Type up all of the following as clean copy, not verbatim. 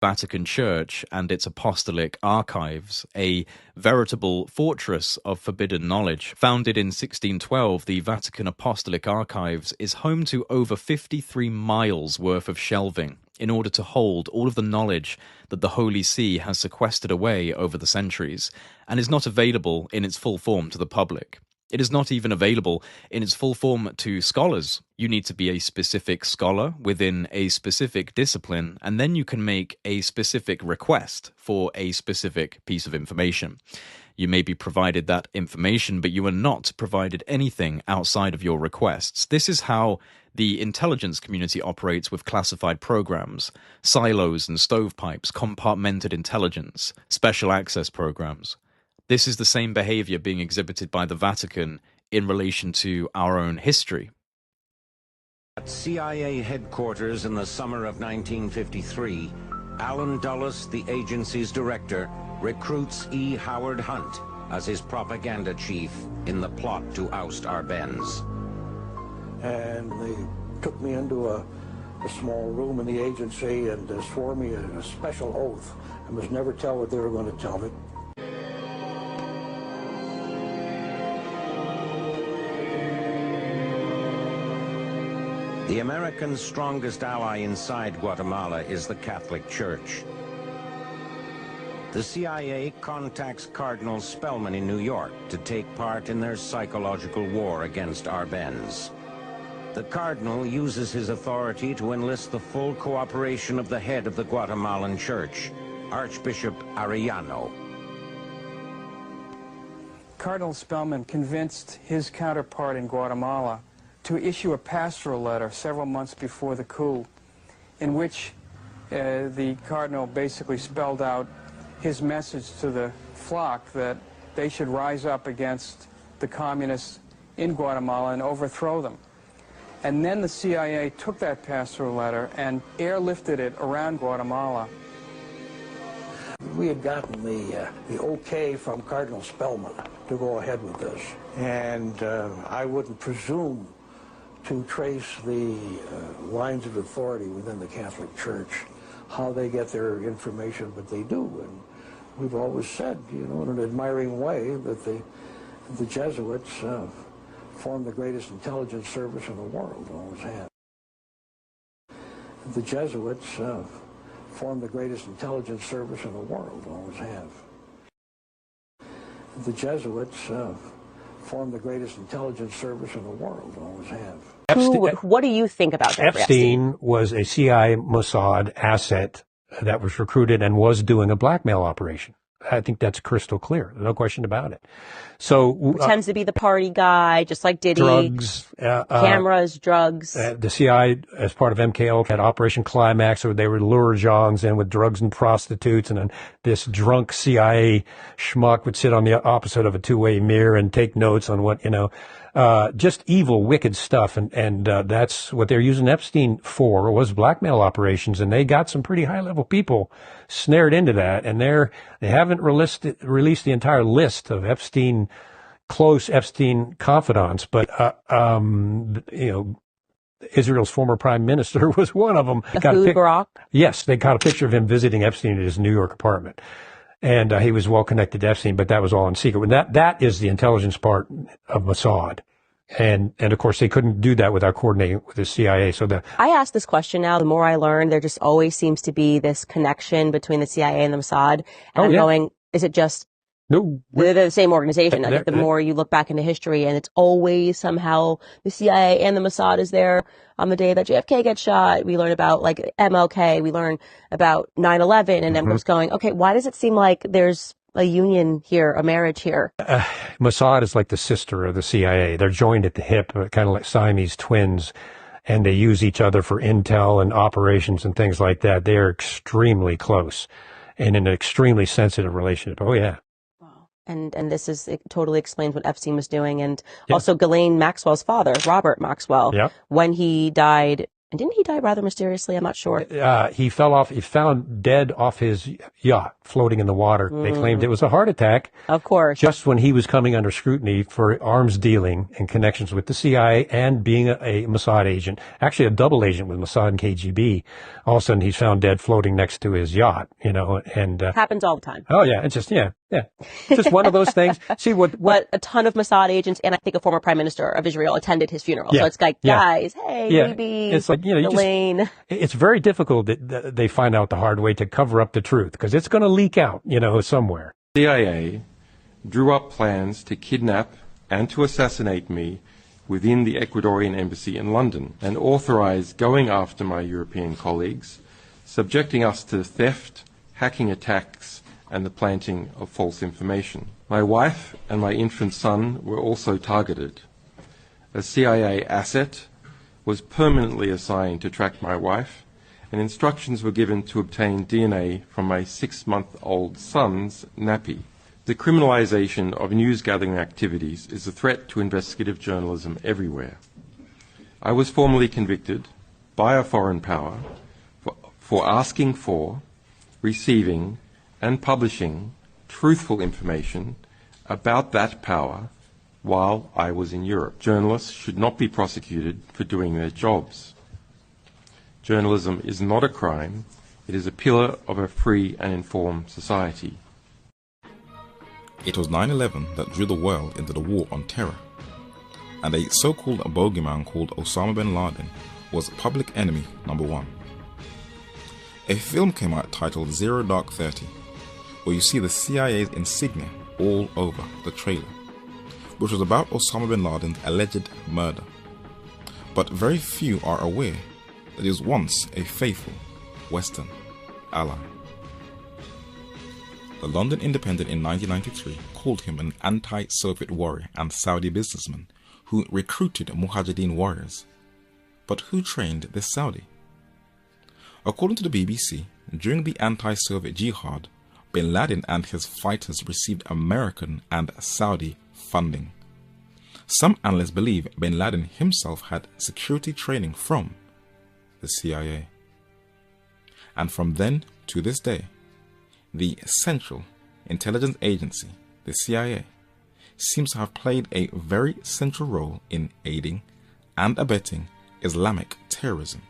Vatican Church and its apostolic archives, a veritable fortress of forbidden knowledge. Founded in 1612, the Vatican Apostolic Archives is home to over 53 miles worth of shelving in order to hold all of the knowledge that the Holy See has sequestered away over the centuries, and is not available in its full form to the public. It is not even available in its full form to scholars. You need to be a specific scholar within a specific discipline, and then you can make a specific request for a specific piece of information. You may be provided that information, but you are not provided anything outside of your requests. This is how the intelligence community operates with classified programs, silos and stovepipes, compartmented intelligence, special access programs. This is the same behavior being exhibited by the Vatican in relation to our own history. At CIA headquarters in the summer of 1953, Alan Dulles, the agency's director, recruits E. Howard Hunt as his propaganda chief in the plot to oust Arbenz. And they took me into a small room in the agency and swore me a special oath. I must never tell what they were going to tell me. The Americans' strongest ally inside Guatemala is the Catholic Church. The CIA contacts Cardinal Spellman in New York to take part in their psychological war against Arbenz. The Cardinal uses his authority to enlist the full cooperation of the head of the Guatemalan Church, Archbishop Arellano. Cardinal Spellman convinced his counterpart in Guatemala to issue a pastoral letter several months before the coup, in which the Cardinal basically spelled out his message to the flock that they should rise up against the communists in Guatemala and overthrow them. And then the CIA took that pastoral letter and airlifted it around Guatemala. We had gotten the okay from Cardinal Spellman to go ahead with this, and I wouldn't presume to trace the lines of authority within the Catholic Church, how they get their information, but they do. And we've always said, you know, in an admiring way, that the Jesuits formed the greatest intelligence service in the world, always have. The Jesuits formed the greatest intelligence service in the world, always have. The Jesuits formed the greatest intelligence service in the world, always have. What do you think about Jeffrey Epstein was a CIA Mossad asset that was recruited and was doing a blackmail operation. I think that's crystal clear. No question about it. So pretends to be the party guy, just like Diddy. Drugs, cameras, drugs. The CIA, as part of MKUltra, had Operation Climax, where they would lure Johns in with drugs and prostitutes, and then this drunk CIA schmuck would sit on the opposite of a two-way mirror and take notes on what, just evil, wicked stuff. And that's what they're using Epstein for, was blackmail operations. And they got some pretty high-level people snared into that. And they haven't released the entire list of close Epstein confidants, but, Israel's former prime minister was one of them. Barak? Yes, they got a picture of him visiting Epstein at his New York apartment. And he was well connected to Epstein, but that was all in secret. That is the intelligence part of Mossad. And of course, they couldn't do that without coordinating with the CIA. I ask this question now, the more I learn, there just always seems to be this connection between the CIA and the Mossad. And I'm going, is it just, no, they're the same organization. Like, the more you look back into history, and it's always somehow the CIA and the Mossad is there on the day that JFK gets shot. We learn about like MLK. We learn about 9/11, and I'm just going, okay, why does it seem like there's a union here, a marriage here? Mossad is like the sister of the CIA. They're joined at the hip, kind of like Siamese twins, and they use each other for intel and operations and things like that. They are extremely close and in an extremely sensitive relationship. Oh, yeah. And it totally explains what Epstein was doing. And also Ghislaine Maxwell's father, Robert Maxwell, when he died And didn't he die rather mysteriously? I'm not sure. He fell off. He found dead off his yacht floating in the water. They claimed it was a heart attack. Of course. Just when he was coming under scrutiny for arms dealing and connections with the CIA and being a Mossad agent, actually a double agent with Mossad and KGB. All of a sudden he's found dead floating next to his yacht, and happens all the time. Oh yeah, it's just it's just one of those things. See what But a ton of Mossad agents and I think a former prime minister of Israel attended his funeral. Yeah. So it's like, guys, hey, Yeah. maybe It's like, Elaine. It's very difficult that they find out the hard way to cover up the truth because it's going to leak out, somewhere. CIA drew up plans to kidnap and to assassinate me within the Ecuadorian embassy in London and authorized going after my European colleagues, subjecting us to theft, hacking attacks, and the planting of false information. My wife and my infant son were also targeted. A CIA asset was permanently assigned to track my wife, and instructions were given to obtain DNA from my 6-month-old son's nappy. The criminalization of news-gathering activities is a threat to investigative journalism everywhere. I was formally convicted by a foreign power for asking for, receiving, and publishing truthful information about that power while I was in Europe. Journalists should not be prosecuted for doing their jobs. Journalism is not a crime. It is a pillar of a free and informed society. It was 9/11 that drew the world into the war on terror, and a so-called bogeyman called Osama bin Laden was public enemy number one. A film came out titled Zero Dark 30, where you see the CIA's insignia all over the trailer, which was about Osama bin Laden's alleged murder. But very few are aware that he was once a faithful Western ally. The London Independent in 1993 called him an anti-Soviet warrior and Saudi businessman who recruited Mujahideen warriors. But who trained this Saudi? According to the BBC, during the anti-Soviet jihad, bin Laden and his fighters received American and Saudi funding. Some analysts believe bin Laden himself had security training from the CIA. And from then to this day, the Central Intelligence Agency, the CIA, seems to have played a very central role in aiding and abetting Islamic terrorism,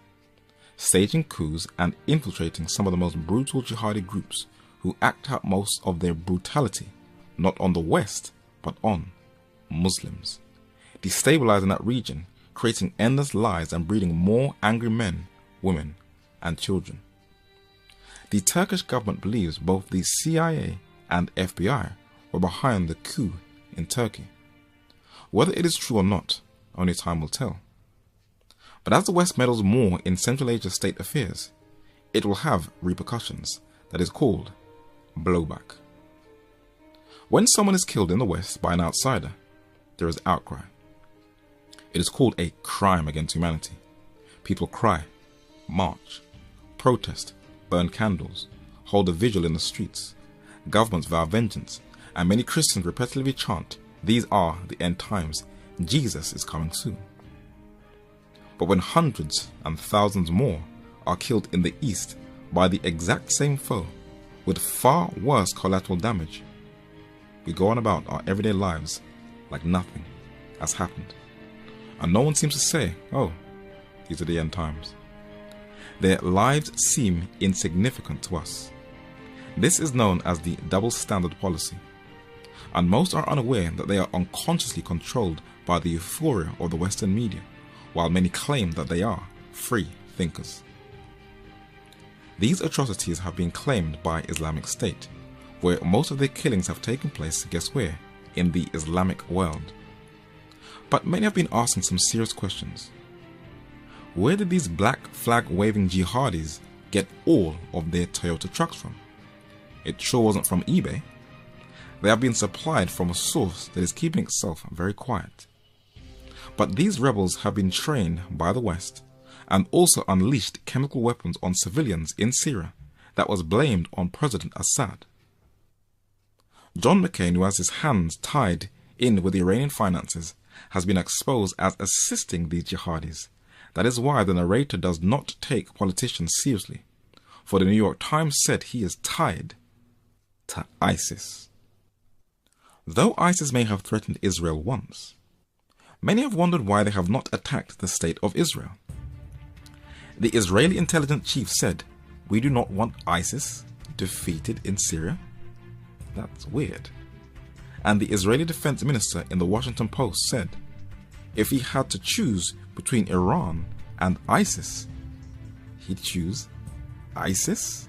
staging coups and infiltrating some of the most brutal jihadi groups who act out most of their brutality not on the West but on Muslims, destabilizing that region, creating endless lies and breeding more angry men, women and children. The Turkish government believes both the CIA and FBI were behind the coup in Turkey. Whether it is true or not, only time will tell. But as the West meddles more in Central Asia state affairs, it will have repercussions that is called blowback. When someone is killed in the West by an outsider, there is outcry. It is called a crime against humanity. People cry, march, protest, burn candles, hold a vigil in the streets. Governments vow vengeance, and many Christians repetitively chant, "These are the end times. Jesus is coming soon." But when hundreds and thousands more are killed in the East by the exact same foe, with far worse collateral damage, we go on about our everyday lives like nothing has happened. And no one seems to say, "Oh, these are the end times." Their lives seem insignificant to us. This is known as the double standard policy, and most are unaware that they are unconsciously controlled by the euphoria of the Western media, while many claim that they are free thinkers. These atrocities have been claimed by Islamic State, where most of their killings have taken place, guess where? In the Islamic world. But many have been asking some serious questions. Where did these black flag waving jihadis get all of their Toyota trucks from? It sure wasn't from eBay. They have been supplied from a source that is keeping itself very quiet. But these rebels have been trained by the West and also unleashed chemical weapons on civilians in Syria that was blamed on President Assad. John McCain, who has his hands tied in with Iranian finances, has been exposed as assisting these jihadis, That is why the narrator does not take politicians seriously, for the New York Times said he is tied to ISIS. Though ISIS may have threatened Israel once, many have wondered why they have not attacked the state of Israel. The Israeli intelligence chief said, "We do not want ISIS defeated in Syria." That's weird. And the Israeli defense minister in the Washington Post said, if he had to choose between Iran and ISIS, he'd choose ISIS?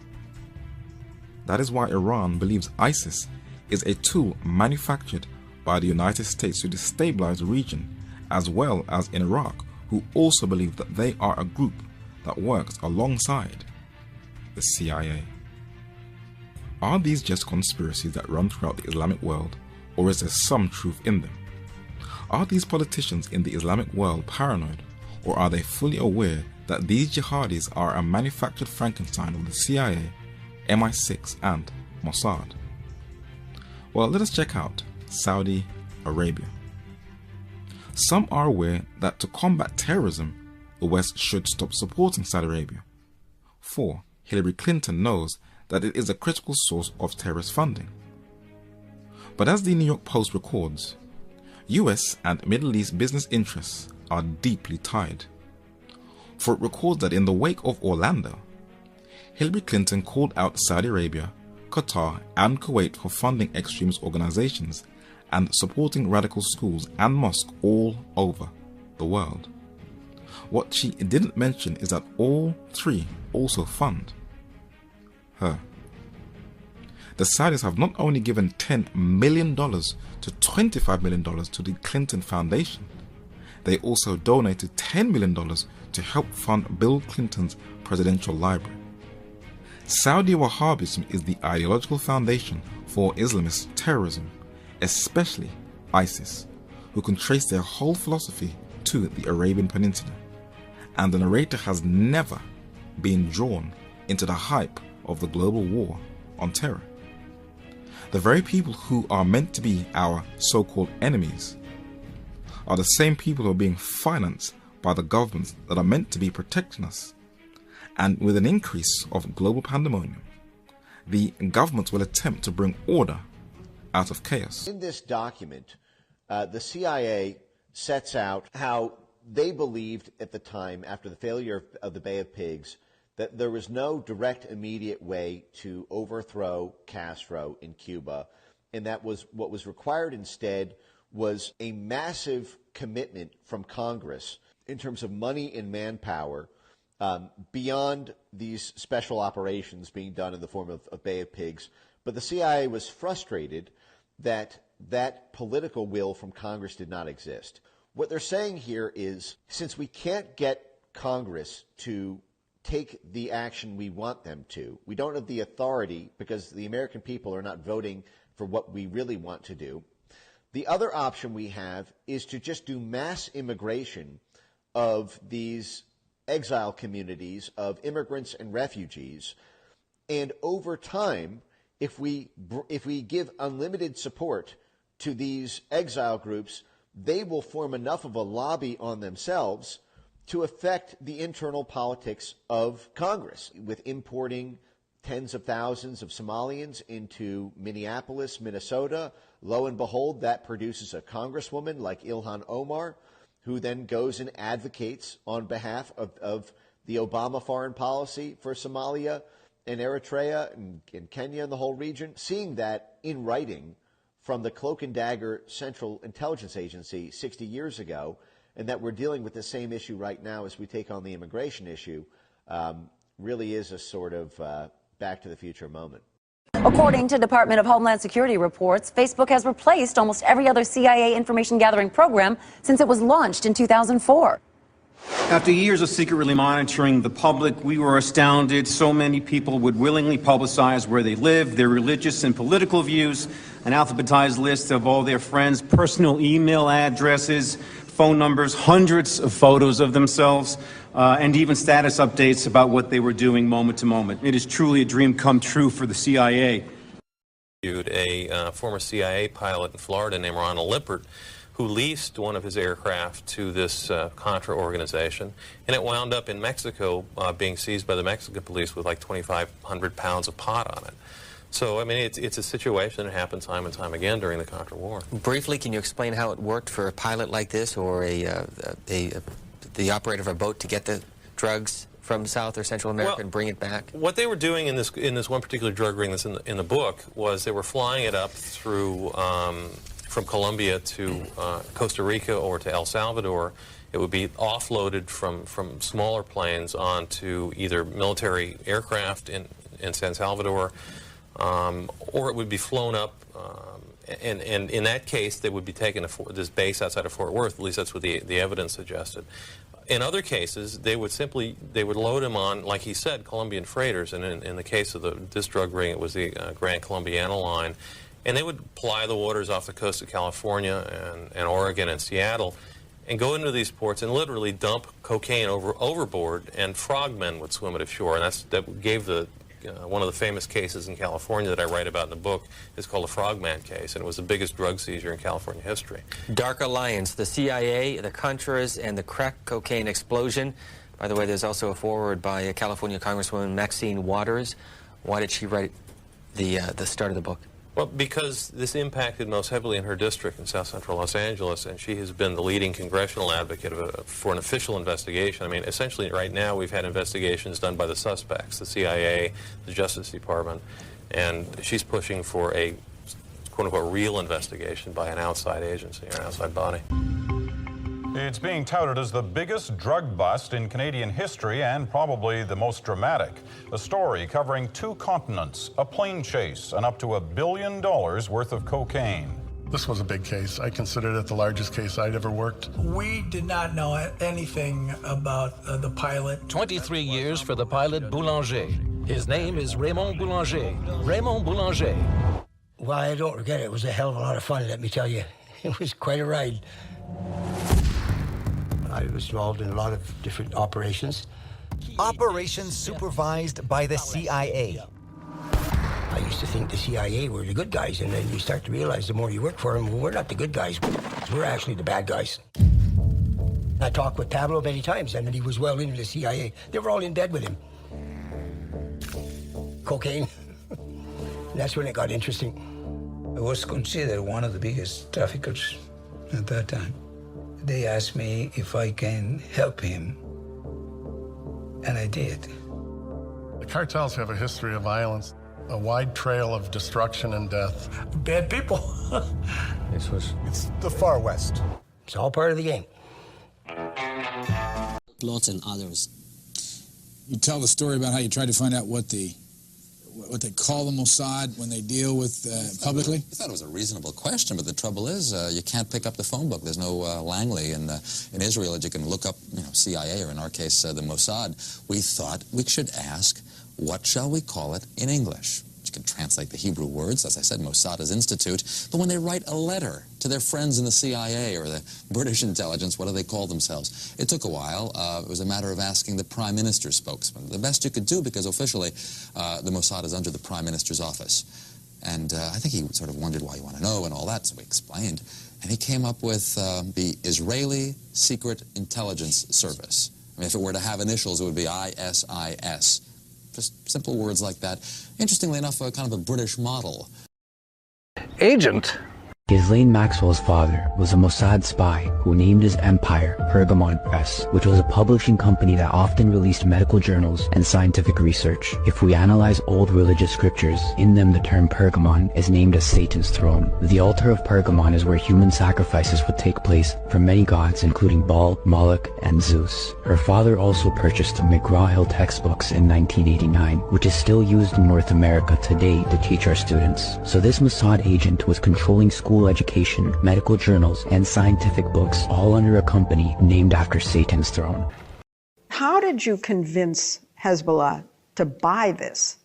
That is why Iran believes ISIS is a tool manufactured by the United States to destabilize the region, as well as in Iraq, who also believe that they are a group that works alongside the CIA. Are these just conspiracies that run throughout the Islamic world, or is there some truth in them? Are these politicians in the Islamic world paranoid, or are they fully aware that these jihadis are a manufactured Frankenstein of the CIA, MI6 and Mossad? Well, let us check out Saudi Arabia. Some are aware that to combat terrorism, the West should stop supporting Saudi Arabia. For Hillary Clinton knows that it is a critical source of terrorist funding. But as the New York Post records, US and Middle East business interests are deeply tied. For it records that in the wake of Orlando, Hillary Clinton called out Saudi Arabia, Qatar and Kuwait for funding extremist organizations and supporting radical schools and mosques all over the world. What she didn't mention is that all three also fund her. The Saudis have not only given $10 million to $25 million to the Clinton Foundation, they also donated $10 million to help fund Bill Clinton's presidential library. Saudi Wahhabism is the ideological foundation for Islamist terrorism, especially ISIS, who can trace their whole philosophy to the Arabian Peninsula. And the narrator has never been drawn into the hype of the global war on terror. The very people who are meant to be our so-called enemies are the same people who are being financed by the governments that are meant to be protecting us. And with an increase of global pandemonium, the governments will attempt to bring order out of chaos. In this document, the CIA sets out how they believed at the time, after the failure of the Bay of Pigs, that there was no direct, immediate way to overthrow Castro in Cuba, and that was what was required instead was a massive commitment from Congress in terms of money and manpower beyond these special operations being done in the form of Bay of Pigs. But the CIA was frustrated that that political will from Congress did not exist. What they're saying here is, since we can't get Congress to take the action we want them to, we don't have the authority because the American people are not voting for what we really want to do, the other option we have is to just do mass immigration of these exile communities of immigrants and refugees. And over time, if we give unlimited support to these exile groups, they will form enough of a lobby on themselves to affect the internal politics of Congress, with importing tens of thousands of Somalians into Minneapolis, Minnesota. Lo and behold, that produces a congresswoman like Ilhan Omar, who then goes and advocates on behalf of the Obama foreign policy for Somalia and Eritrea and Kenya and the whole region. Seeing that in writing from the Cloak and Dagger Central Intelligence Agency 60 years ago, and that we're dealing with the same issue right now as we take on the immigration issue, really is a sort of Back to the Future moment. According to Department of Homeland Security reports, Facebook has replaced almost every other CIA information gathering program since it was launched in 2004. After years of secretly monitoring the public, we were astounded so many people would willingly publicize where they live, their religious and political views, an alphabetized list of all their friends' personal email addresses, phone numbers, hundreds of photos of themselves, and even status updates about what they were doing moment to moment. It is truly a dream come true for the CIA. A former CIA pilot in Florida named Ronald Lippert who leased one of his aircraft to this Contra organization, and it wound up in Mexico being seized by the Mexican police with like 2,500 pounds of pot on it. So, I mean, it's a situation that happened time and time again during the Contra War. Briefly, can you explain how it worked for a pilot like this or the operator of a boat to get the drugs from South or Central America and bring it back? What they were doing in this one particular drug ring that's in the book was they were flying it up through from Colombia to Costa Rica or to El Salvador. It would be offloaded from smaller planes onto either military aircraft in San Salvador, or it would be flown up, and in that case they would be taken to this base outside of Fort Worth. At least that's what the evidence suggested. In other cases, they would load him on, like he said, Colombian freighters, and in the case of this drug ring, it was the Grand Colombiana line, and they would ply the waters off the coast of California and Oregon and Seattle, and go into these ports and literally dump cocaine overboard, and frogmen would swim it ashore, and that gave the one of the famous cases in California that I write about in the book is called the Frogman case, and it was the biggest drug seizure in California history. Dark Alliance, the CIA, the Contras, and the crack cocaine explosion. By the way, there's also a foreword by a California Congresswoman, Maxine Waters. Why did she write the start of the book? Well, because this impacted most heavily in her district in South Central Los Angeles, and she has been the leading congressional advocate for an official investigation. I mean, essentially right now we've had investigations done by the suspects, the CIA, the Justice Department, and she's pushing for a quote-unquote real investigation by an outside agency or an outside body. It's being touted as the biggest drug bust in Canadian history and probably the most dramatic. A story covering 2 continents, a plane chase, and up to $1 billion worth of cocaine. This was a big case. I considered it the largest case I'd ever worked. We did not know anything about the pilot. 23 years for the pilot Boulanger. His name is Raymond Boulanger. Raymond Boulanger. Well, I don't regret it. It was a hell of a lot of fun, let me tell you. It was quite a ride. I was involved in a lot of different operations. Operations supervised by the CIA. I used to think the CIA were the good guys, and then you start to realize the more you work for them, well, we're not the good guys. We're actually the bad guys. I talked with Pablo many times, and he was well into the CIA. They were all in bed with him. Cocaine. That's when it got interesting. I was considered one of the biggest traffickers at that time. They asked me if I can help him, and I did. The cartels have a history of violence, a wide trail of destruction and death. Bad people. It's the Far West. It's all part of the game. Plots and others. You tell the story about how you tried to find out what they call the Mossad when they deal with publicly? I thought it was a reasonable question, but the trouble is you can't pick up the phone book. There's no Langley in Israel that you can look up, CIA, or in our case, the Mossad. We thought we should ask, what shall we call it in English? You can translate the Hebrew words, as I said, Mossad is institute, but when they write a letter to their friends in the CIA or the British intelligence, what do they call themselves? It took a while. It was a matter of asking the Prime Minister's spokesman. The best you could do, because officially the Mossad is under the Prime Minister's office. And I think he sort of wondered why you want to know and all that, so we explained. And he came up with the Israeli Secret Intelligence Service. I mean, if it were to have initials, it would be ISIS. Just simple words like that. Interestingly enough, kind of a British model. Agent. Ghislaine Maxwell's father was a Mossad spy who named his empire Pergamon Press, which was a publishing company that often released medical journals and scientific research. If we analyze old religious scriptures, in them the term Pergamon is named as Satan's throne. The altar of Pergamon is where human sacrifices would take place for many gods, including Baal, Moloch, and Zeus. Her father also purchased the McGraw-Hill textbooks in 1989, which is still used in North America today to teach our students. So this Mossad agent was controlling school education, medical journals, and scientific books, all under a company named after Satan's throne. How did you convince Hezbollah to buy this?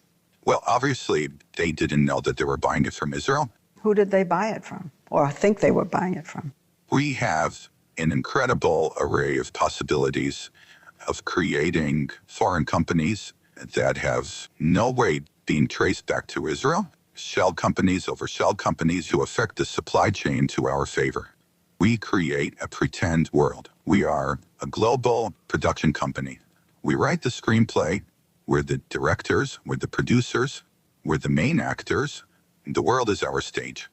Well, obviously, they didn't know that they were buying it from Israel. Who did they buy it from, or think they were buying it from? We have an incredible array of possibilities of creating foreign companies that have no way being traced back to Israel. Shell companies over shell companies who affect the supply chain to our favor. We create a pretend world. We are a global production company. We write the screenplay. We're the directors. We're the producers. We're the main actors. The world is our stage.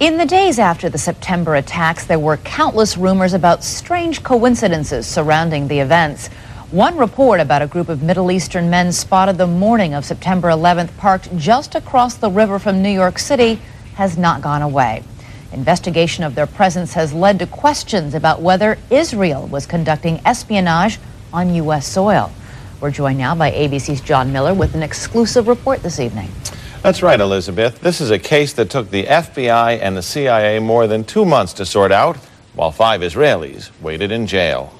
In the days after the September attacks, there were countless rumors about strange coincidences surrounding the events. One report about a group of Middle Eastern men spotted the morning of September 11th parked just across the river from New York City has not gone away. Investigation of their presence has led to questions about whether Israel was conducting espionage on U.S. soil. We're joined now by ABC's John Miller with an exclusive report this evening. That's right, Elizabeth. This is a case that took the FBI and the CIA more than 2 months to sort out, while 5 Israelis waited in jail.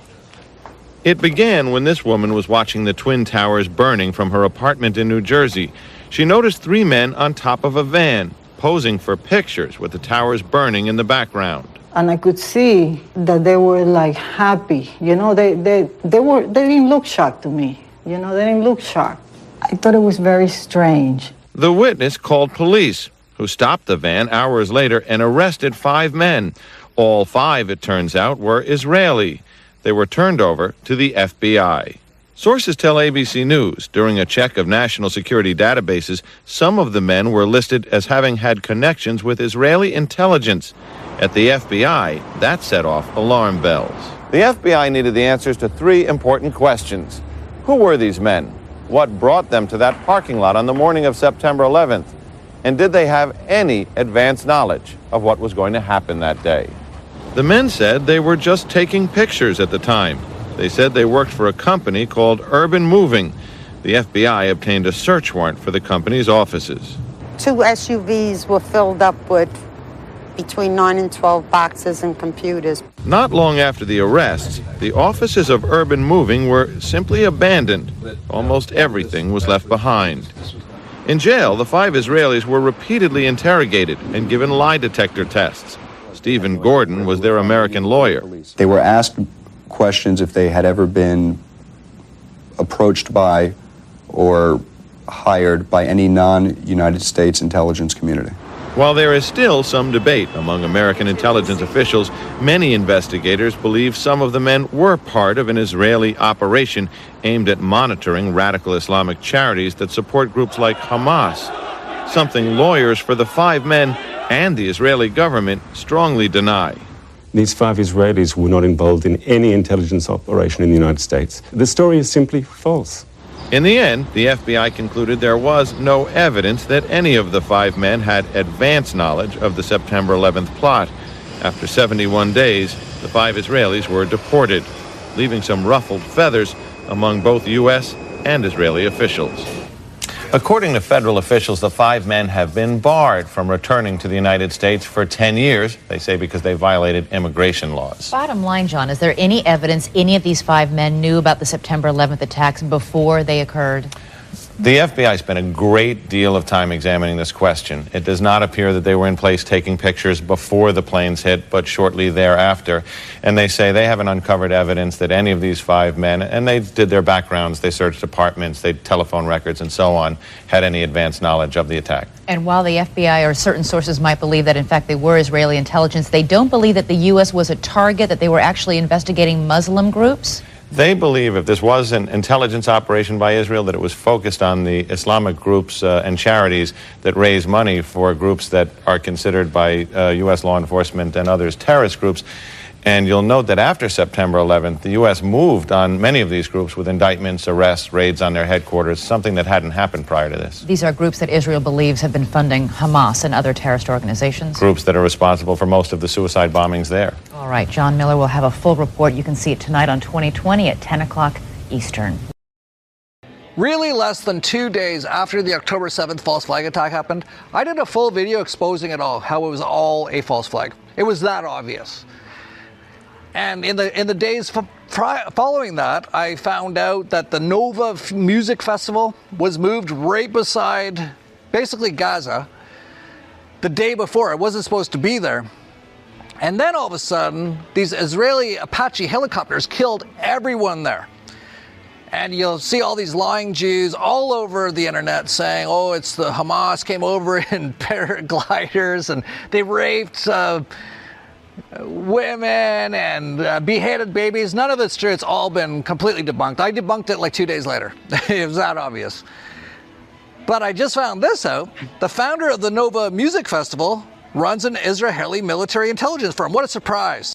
It began when this woman was watching the Twin Towers burning from her apartment in New Jersey. She noticed 3 men on top of a van, posing for pictures with the towers burning in the background. And I could see that they were like happy. You know, they didn't look shocked to me. You know, they didn't look shocked. I thought it was very strange. The witness called police, who stopped the van hours later and arrested 5 men. All 5, it turns out, were Israeli. They were turned over to the FBI. Sources tell ABC News during a check of national security databases, some of the men were listed as having had connections with Israeli intelligence. At the FBI, that set off alarm bells. The FBI needed the answers to 3 important questions. Who were these men? What brought them to that parking lot on the morning of September 11th? And did they have any advance knowledge of what was going to happen that day? The men said they were just taking pictures at the time. They said they worked for a company called Urban Moving. The FBI obtained a search warrant for the company's offices. 2 SUVs were filled up with between 9 and 12 boxes and computers. Not long after the arrests, the offices of Urban Moving were simply abandoned. Almost everything was left behind. In jail, the 5 Israelis were repeatedly interrogated and given lie detector tests. Stephen Gordon was their American lawyer. They were asked questions if they had ever been approached by or hired by any non-United States intelligence community. While there is still some debate among American intelligence officials, many investigators believe some of the men were part of an Israeli operation aimed at monitoring radical Islamic charities that support groups like Hamas, something lawyers for the 5 men and the Israeli government strongly deny. These 5 Israelis were not involved in any intelligence operation in the United States. The story is simply false. In the end, the FBI concluded there was no evidence that any of the 5 men had advance knowledge of the September 11th plot. After 71 days, the 5 Israelis were deported, leaving some ruffled feathers among both U.S. and Israeli officials. According to federal officials, the 5 men have been barred from returning to the United States for 10 years, they say because they violated immigration laws. Bottom line, John, is there any evidence any of these 5 men knew about the September 11th attacks before they occurred? The FBI spent a great deal of time examining this question. It does not appear that they were in place taking pictures before the planes hit, but shortly thereafter. And they say they haven't uncovered evidence that any of these 5 men, and they did their backgrounds, they searched apartments, they telephone records and so on, had any advance knowledge of the attack. And while the FBI or certain sources might believe that, in fact, they were Israeli intelligence, they don't believe that the U.S. was a target, that they were actually investigating Muslim groups? They believe if this was an intelligence operation by Israel, that it was focused on the Islamic groups and charities that raise money for groups that are considered by U.S. law enforcement and others terrorist groups. And you'll note that after September 11th, the U.S. moved on many of these groups with indictments, arrests, raids on their headquarters, something that hadn't happened prior to this. These are groups that Israel believes have been funding Hamas and other terrorist organizations. Groups that are responsible for most of the suicide bombings there. All right, John Miller will have a full report. You can see it tonight on 2020 at 10 o'clock Eastern. Really less than 2 days after the October 7th false flag attack happened, I did a full video exposing it all, how it was all a false flag. It was that obvious. And in the days following that, I found out that the Nova Music Festival was moved right beside basically Gaza the day before. It wasn't supposed to be there. And then all of a sudden, these Israeli Apache helicopters killed everyone there. And you'll see all these lying Jews all over the internet saying, oh, it's the Hamas came over in paragliders and they raped women and beheaded babies. None of it's true. It's all been completely debunked. I debunked it like 2 days later. It was that obvious. But I just found this out. The founder of the Nova Music Festival runs an Israeli military intelligence firm. What a surprise.